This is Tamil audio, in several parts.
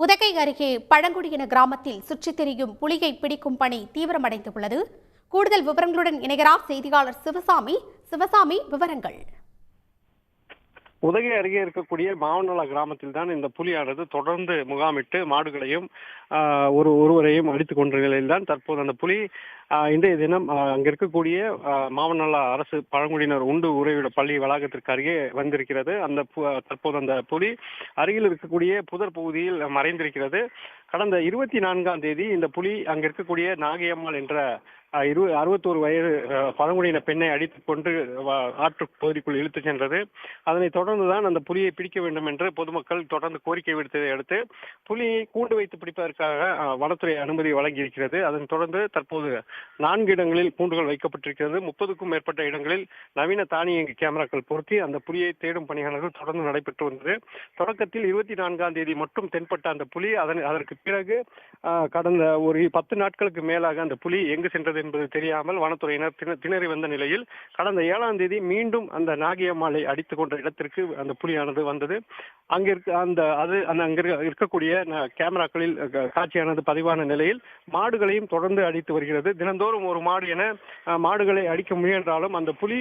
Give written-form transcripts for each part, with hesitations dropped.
உதகை அருகே பழங்குடியின கிராமத்தில் சுற்றித் திரியும் புலியை பிடிக்கும் பணி தீவிரமடைந்துள்ளது. கூடுதல் விவரங்களுடன் இணைகிறார் செய்தியாளர் சிவசாமி. சிவசாமி, விவரங்கள். உதகை அருகே இருக்கக்கூடிய மாவனலா கிராமத்தில் தான் இந்த புலியானது தொடர்ந்து முகாமிட்டு மாடுகளையும் ஒருவரையும் அடித்துக் கொண்ட நிலையில் தான் தற்போது அந்த புலி இன்றைய தினம் அங்க இருக்கக்கூடிய மாவனலா அரசு பழங்குடியினர் உண்டு உறைவிட பள்ளி வளாகத்திற்கு அருகே வந்திருக்கிறது. தற்போது அந்த புலி அருகில் இருக்கக்கூடிய புதர் பகுதியில் மறைந்திருக்கிறது. கடந்த 24ஆம் தேதி இந்த புலி அங்க இருக்கக்கூடிய நாகையம்மாள் என்ற 61 வயது பழங்குடியின பெண்ணை அடித்துக் கொண்டு ஆற்று பகுதிக்குள் இழுத்துச் சென்றது. அதனைத் தொடர்ந்துதான் அந்த புலியை பிடிக்க வேண்டும் என்று பொதுமக்கள் தொடர்ந்து கோரிக்கை விடுத்ததை அடுத்து புலியை கூண்டு வைத்து பிடிப்பதற்காக வனத்துறை அனுமதி வழங்கியிருக்கிறது. அதனைத் தொடர்ந்து தற்போது 4 இடங்களில் கூண்டுகள் வைக்கப்பட்டிருக்கிறது. 30க்கும் மேற்பட்ட இடங்களில் நவீன தானியங்கி கேமராக்கள் பொருத்தி அந்த புலியை தேடும் பணியாளர்கள் தொடர்ந்து நடைபெற்று வந்தது. தொடக்கத்தில் 24ஆம் தேதி மட்டும் தென்பட்ட அந்த புலி அதற்கு பிறகு கடந்த ஒரு 10 நாட்களுக்கு மேலாக அந்த புலி எங்கு சென்றது என்பது தெரியாமல் வனத்துறையினர் திணறி வந்த நிலையில் கடந்த 7ஆம் தேதி மீண்டும் அந்த நாகையம்மாளை அடித்துக் கொண்ட இடத்திற்கு அந்த புலியானது வந்தது. அங்க இருக்கக்கூடிய கேமராக்களில் காட்சியானது பதிவான நிலையில் மாடுகளையும் தொடர்ந்து அடித்து வருகிறது. தினந்தோறும் ஒரு மாடு என மாடுகளை அடிக்க முயன்றாலும் அந்த புலி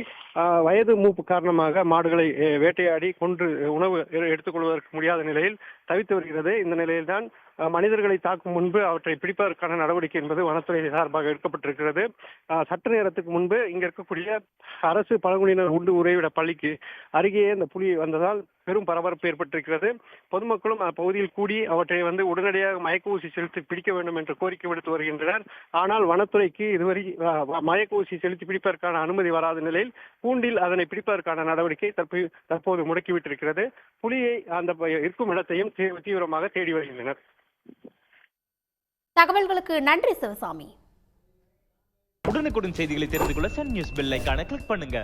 வயது மூப்பு காரணமாக மாடுகளை வேட்டையாடி கொன்று உணவு எடுத்துக் கொள்வதற்கு முடியாத நிலையில் தவித்து வருகிறது. இந்த நிலையில்தான் மனிதர்களை தாக்கும் முன்பு அவற்றை பிடிப்பதற்கான நடவடிக்கை என்பது வனத்துறை சார்பாக எடுக்கப்பட்டிருக்கிறது. சற்று நேரத்துக்கு முன்பு இங்க இருக்கக்கூடிய அரசு பழங்குடியினர் உண்டு உறைவிட பள்ளிக்கு அருகே இந்த புலி வந்ததால் பெரும் பரபரப்பு ஏற்பட்டிருக்கிறது. பொதுமக்களும் அப்பகுதியில் கூடி அவற்றை உடனடியாக மயக்க ஊசி செலுத்தி பிடிக்க வேண்டும் என்று கோரிக்கை விடுத்து வருகின்றனர். ஆனால் வனத்துறைக்கு இதுவரை மயக்க ஊசி செலுத்தி பிடிப்பதற்கான அனுமதி வராத நிலையில் கூண்டில் அதனை பிடிப்பதற்கான நடவடிக்கை தற்போது முடக்கிவிட்டிருக்கிறது. புலியை அந்த இருக்கும் இடத்தையும் தீவிரமாக தேடி வருகின்றனர். தகவல்களுக்கு நன்றி சிவசாமி. உடனுக்குடன் செய்திகளை தெரிந்து கொள்ள சன் நியூஸ் பெல் ஐகானை கிளிக் பண்ணுங்க.